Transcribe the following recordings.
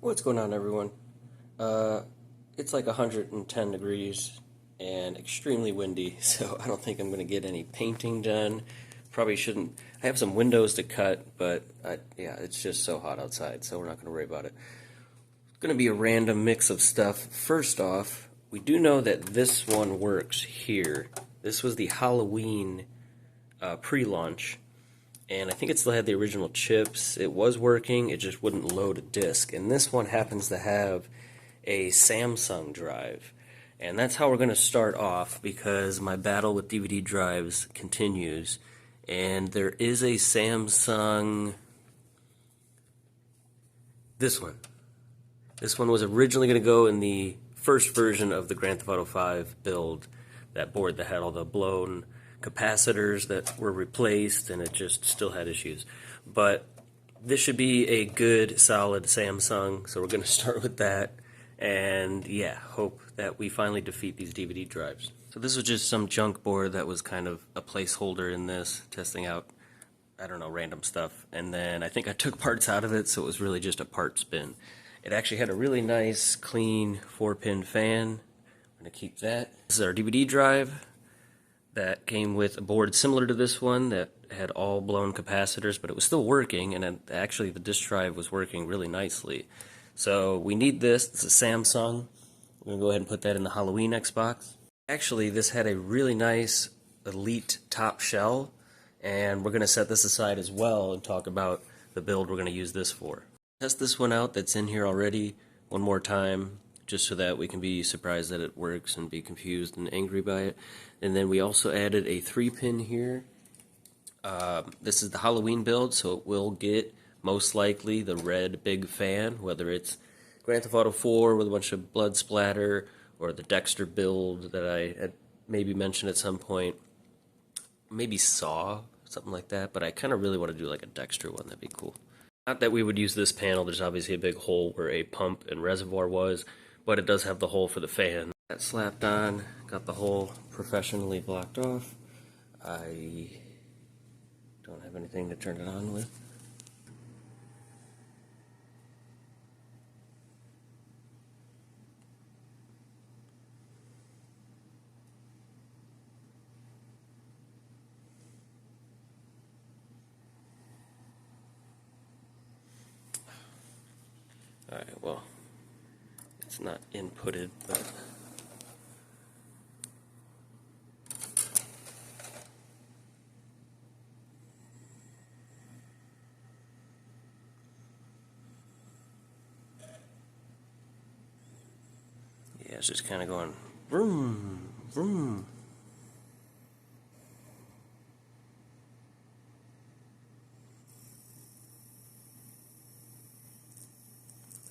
What's going on, everyone? Uh, it's like 110 degrees and extremely windy, so I don't think I'm going to get any painting done. Probably shouldn't. I have some windows to cut, but yeah, it's just so hot outside, so we're not going to worry about it. It's going to be a random mix of stuff. First off, we do know that this one works here. This was the Halloween pre-launch. And I think it still had the original chips. It was working, it just wouldn't load a disk. And this one happens to have a Samsung drive. And that's how we're going to start off, because my battle with DVD drives continues. And there is a Samsung... This one. This one was originally going to go in the first version of the Grand Theft Auto 5 build. That board that had all the blown capacitors that were replaced, and it just still had issues. But this should be a good, solid Samsung, so we're going to start with that. And yeah, hope that we finally defeat these DVD drives. So this was just some junk board that was kind of a placeholder in this, testing out, I don't know, random stuff. And then I think I took parts out of it, so it was really just a part spin. It actually had a really nice, clean 4-pin fan. I'm going to keep that. This is our DVD drive that came with a board similar to this one that had all blown capacitors, but it was still working, and actually the disk drive was working really nicely. So we need this. It's a Samsung. We're going to go ahead and put that in the Halloween Xbox. Actually, this had a really nice Elite top shell, and we're going to set this aside as well and talk about the build we're going to use this for. Test this one out that's in here already one more time, just so that we can be surprised that it works and be confused and angry by it. And then we also added a 3-pin here. This is the Halloween build, so it will get, most likely, the red big fan, whether it's Grand Theft Auto 4 with a bunch of blood splatter, or the Dexter build that I had maybe mentioned at some point. Maybe Saw, something like that, but I kind of really want to do like a Dexter one. That'd be cool. Not that we would use this panel. There's obviously a big hole where a pump and reservoir was, but it does have the hole for the fan. That slapped on, got the hole professionally blocked off. I don't have anything to turn it on with. Alright, well, it's not inputted, but... yeah, it's just kind of going vroom, vroom.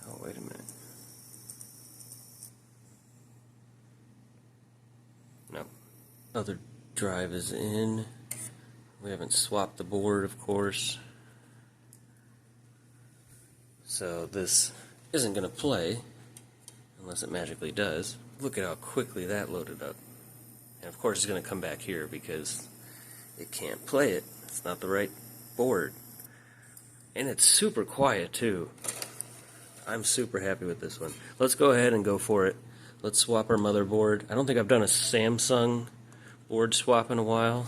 Oh, wait a minute. No. Other drive is in. We haven't swapped the board, of course. So this isn't going to play, unless it magically does. Look at how quickly that loaded up. And of course it's going to come back here because it can't play it. It's not the right board. And it's super quiet too. I'm super happy with this one. Let's go ahead and go for it. Let's swap our motherboard. I don't think I've done a Samsung board swap in a while.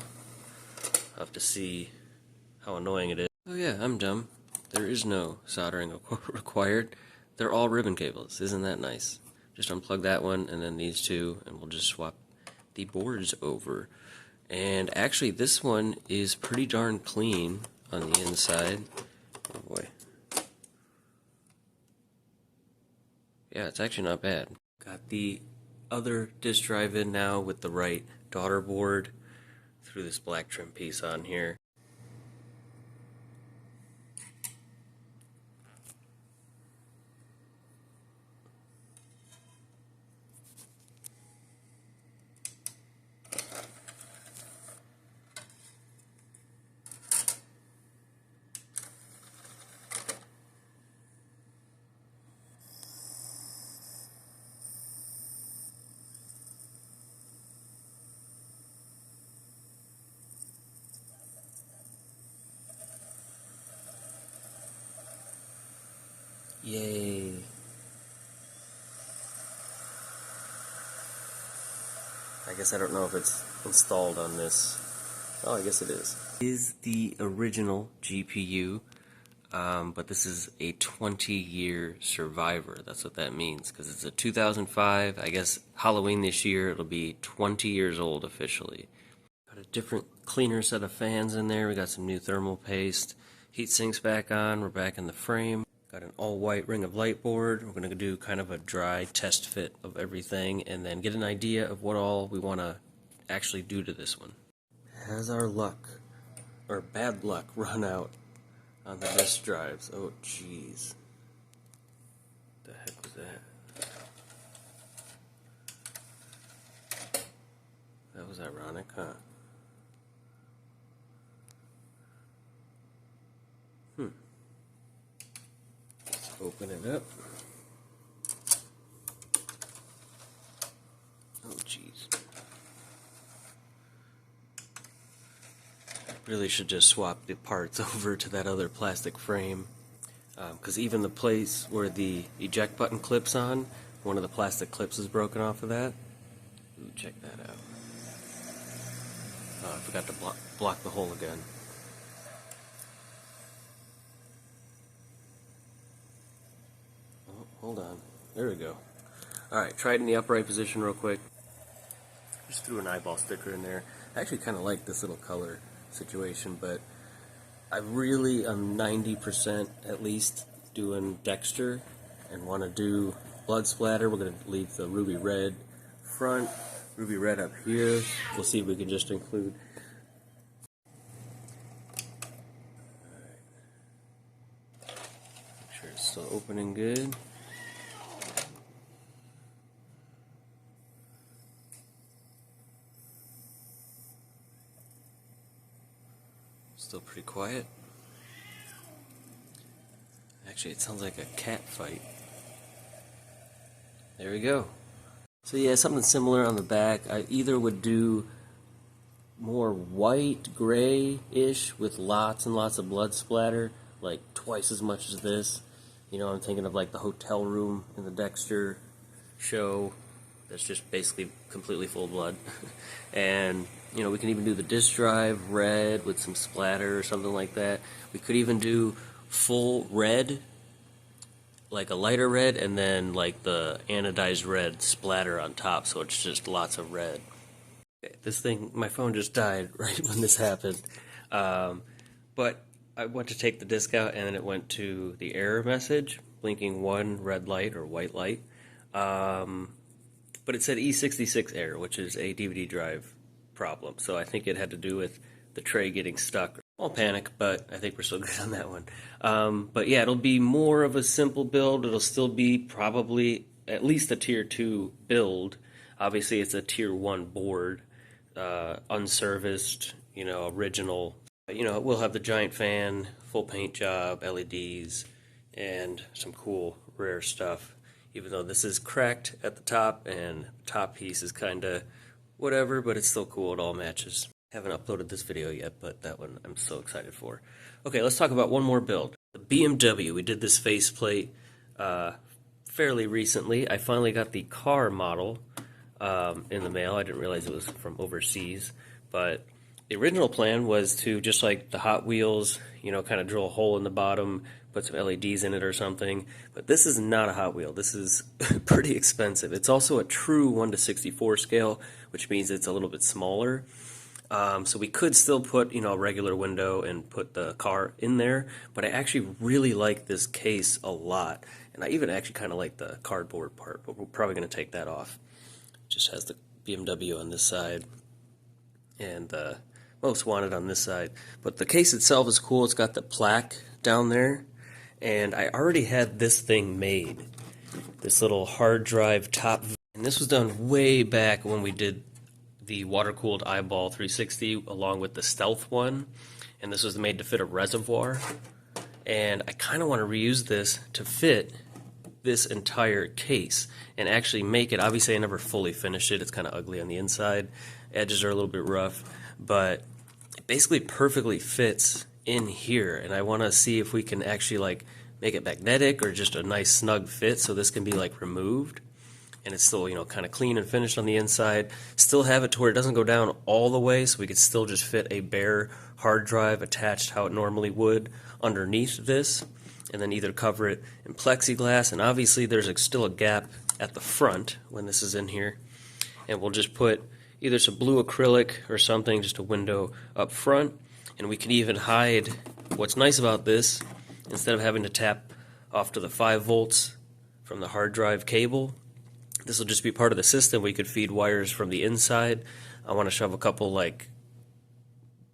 I'll have to see how annoying it is. Oh yeah, I'm dumb. There is no soldering required. They're all ribbon cables. Isn't that nice? Just unplug that one and then these two, and we'll just swap the boards over. And actually, this one is pretty darn clean on the inside. Oh boy. Yeah, it's actually not bad. Got the other disk drive in now with the right daughter board through this black trim piece on here. Yay. I guess I don't know if it's installed on this. Oh, I guess it is. Is the original GPU, but this is a 20-year survivor. That's what that means, because it's a 2005. I guess Halloween this year it'll be 20 years old officially. Got a different, cleaner set of fans in there. We got some new thermal paste. Heat sink's back on. We're back in the frame. Got an all-white ring of light board. We're going to do kind of a dry test fit of everything and then get an idea of what all we want to actually do to this one. Has our luck, or bad luck, run out on the disk drives? Oh, jeez. The heck was that? That was ironic, huh? Let's open it up. Oh, jeez. Really should just swap the parts over to that other plastic frame, because even the place where the eject button clips on, one of the plastic clips is broken off of that. Ooh, check that out. Oh, I forgot to block the hole again. Oh, hold on. There we go. Alright, try it in the upright position real quick. Just threw an eyeball sticker in there. I actually kind of like this little color situation, but I really am 90% at least doing Dexter and want to do blood splatter. We're going to leave the ruby red front, ruby red up here. We'll see if we can just include. Make sure it's still opening good. Still pretty quiet. Actually, it sounds like a cat fight. There we go. So yeah, something similar on the back. I either would do more white, gray-ish with lots and lots of blood splatter, like twice as much as this. You know, I'm thinking of like the hotel room in the Dexter show. That's just basically completely full of blood. And, you know, we can even do the disk drive red with some splatter or something like that. We could even do full red, like a lighter red, and then like the anodized red splatter on top, so it's just lots of red. Okay, this thing, my phone just died right when this happened. But I went to take the disk out, and then it went to the error message, blinking one red light or white light. But it said E66 error, which is a DVD drive problem. So I think it had to do with the tray getting stuck. I'll panic, but I think we're still good on that one. But yeah, it'll be more of a simple build. It'll still be probably at least a tier 2 build. Obviously, it's a tier 1 board, unserviced, you know, original. You know, we'll have the giant fan, full paint job, LEDs, and some cool rare stuff. Even though this is cracked at the top and the top piece is kind of whatever, but it's still cool. It all matches. Haven't uploaded this video yet, but that one I'm so excited for. Okay, let's talk about one more build. The BMW. We did this faceplate fairly recently. I finally got the car model in the mail. I didn't realize it was from overseas, but the original plan was to, just like the Hot Wheels, you know, kind of drill a hole in the bottom, put some LEDs in it or something. But this is not a Hot Wheel. This is pretty expensive. It's also a true 1:64 scale, which means it's a little bit smaller. So we could still put, you know, a regular window and put the car in there, but I actually really like this case a lot. And I even actually kind of like the cardboard part, but we're probably going to take that off. It just has the BMW on this side and the Most Wanted on this side. But the case itself is cool. It's got the plaque down there. And I already had this thing made, this little hard drive top. And this was done way back when we did the water-cooled eyeball 360 along with the stealth one. And this was made to fit a reservoir. And I kind of want to reuse this to fit this entire case and actually make it. Obviously, I never fully finished it. It's kind of ugly on the inside. Edges are a little bit rough. But it basically perfectly fits in here, and I want to see if we can actually like make it magnetic or just a nice snug fit so this can be like removed. and it's still, you know, kind of clean and finished on the inside. Still have it to where it doesn't go down all the way, so we could still just fit a bare hard drive attached how it normally would underneath this, and then either cover it in plexiglass, and obviously there's still a gap at the front when this is in here, and we'll just put either some blue acrylic or something, just a window up front, and we can even hide. What's nice about this, instead of having to tap off to the 5 volts from the hard drive cable, this will just be part of the system. We could feed wires from the inside. I want to shove a couple like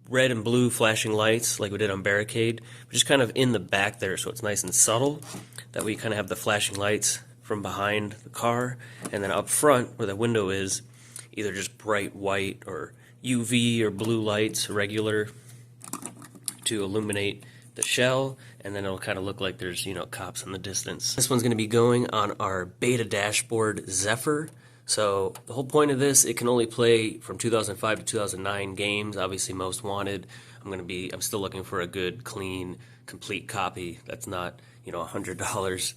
red and blue flashing lights like we did on Barricade, but just kind of in the back there so it's nice and subtle. That way you kind of have the flashing lights from behind the car, and then up front where the window is, either just bright white or UV or blue lights, regular, to illuminate the shell, and then it'll kind of look like there's, you know, cops in the distance. This one's going to be going on our beta dashboard Zephyr. So the whole point of this, it can only play from 2005 to 2009 games, obviously Most Wanted. I'm still looking for a good, clean, complete copy that's not, you know, $100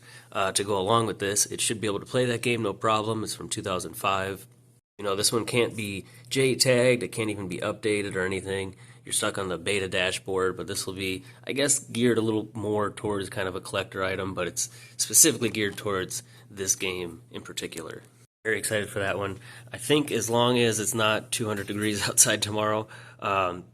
to go along with this. It should be able to play that game, no problem. It's from 2005. You know, this one can't be J-tagged, it can't even be updated or anything. You're stuck on the beta dashboard, but this will be, I guess, geared a little more towards kind of a collector item, but it's specifically geared towards this game in particular. Very excited for that one. I think as long as it's not 200 degrees outside tomorrow,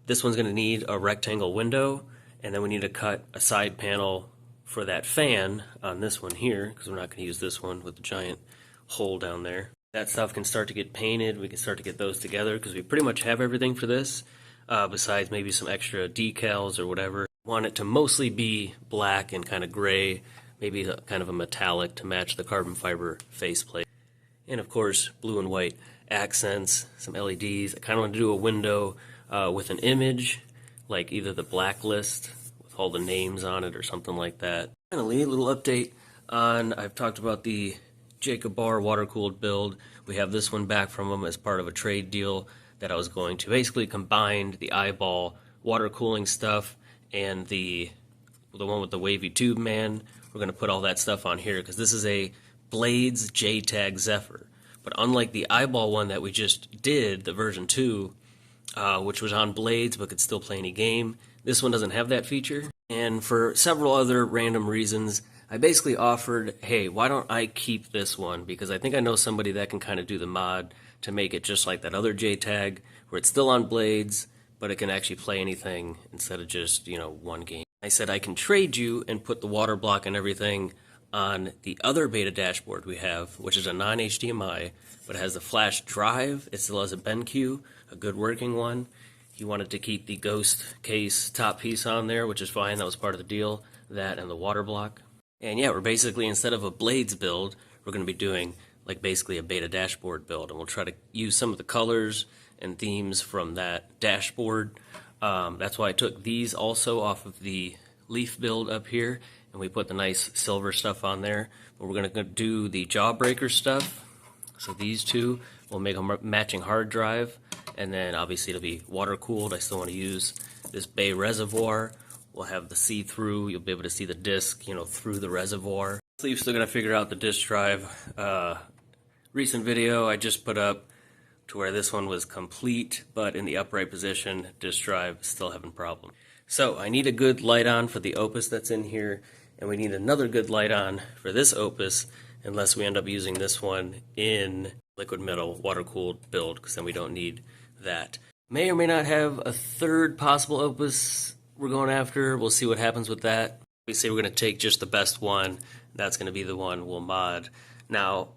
this one's going to need a rectangle window, and then we need to cut a side panel for that fan on this one here, because we're not going to use this one with the giant hole down there. That stuff can start to get painted. We can start to get those together because we pretty much have everything for this. Besides maybe some extra decals or whatever. Want it to mostly be black and kind of gray, maybe kind of a metallic to match the carbon fiber faceplate. And of course, blue and white accents, some LEDs. I kind of want to do a window with an image, like either the blacklist with all the names on it or something like that. Finally, a little update on, I've talked about the Jacob Bar water-cooled build. We have this one back from them as part of a trade deal that I was going to basically combine the eyeball water cooling stuff and the one with the wavy tube man. We're going to put all that stuff on here because this is a Blades J-Tag Zephyr. But unlike the eyeball one that we just did, the version 2, which was on Blades but could still play any game, this one doesn't have that feature. And for several other random reasons, I basically offered, hey, why don't I keep this one? Because I think I know somebody that can kind of do the mod to make it just like that other J-Tag, where it's still on Blades, but it can actually play anything instead of just, you know, one game. I said I can trade you and put the water block and everything on the other beta dashboard we have, which is a non-HDMI, but it has the flash drive. It still has a BenQ, a good working one. He wanted to keep the Ghost case top piece on there, which is fine. That was part of the deal, that and the water block. And yeah, we're basically, instead of a Blades build, we're going to be doing like basically a beta dashboard build, and we'll try to use some of the colors and themes from that dashboard. That's why I took these also off of the Leaf build up here, and we put the nice silver stuff on there. But we're going to do the Jawbreaker stuff. So these two will make a matching hard drive, and then obviously it'll be water cooled. I still want to use this bay reservoir. We'll have the see-through. You'll be able to see the disc, you know, through the reservoir. You're still going to figure out the disk drive. Recent video I just put up to where this one was complete, but in the upright position, disk drive still having problems. So I need a good light on for the Opus that's in here, and we need another good light on for this Opus, unless we end up using this one in liquid metal water-cooled build, because then we don't need that. May or may not have a third possible Opus we're going after. We'll see what happens with that. We say we're going to take just the best one. That's going to be the one we'll mod. Now,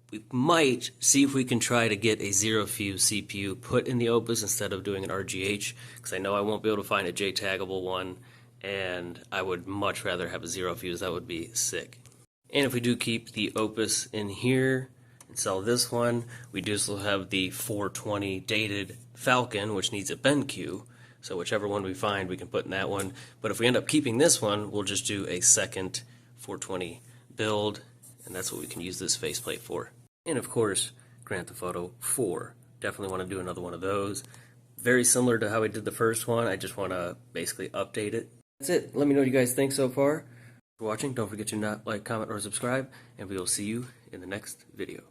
we might see if we can try to get a zero fuse CPU put in the Opus instead of doing an RGH, because I know I won't be able to find a J-taggable one, and I would much rather have a zero fuse. That would be sick. And if we do keep the Opus in here and sell this one, we do still have the 420 dated Falcon, which needs a BenQ. So whichever one we find, we can put in that one. But if we end up keeping this one, we'll just do a second 420 build, and that's what we can use this faceplate for. And of course, Grand Theft Auto 4. Definitely want to do another one of those. Very similar to how we did the first one. I just want to basically update it. That's it. Let me know what you guys think so far. For watching, don't forget to like, comment, or subscribe, and we will see you in the next video.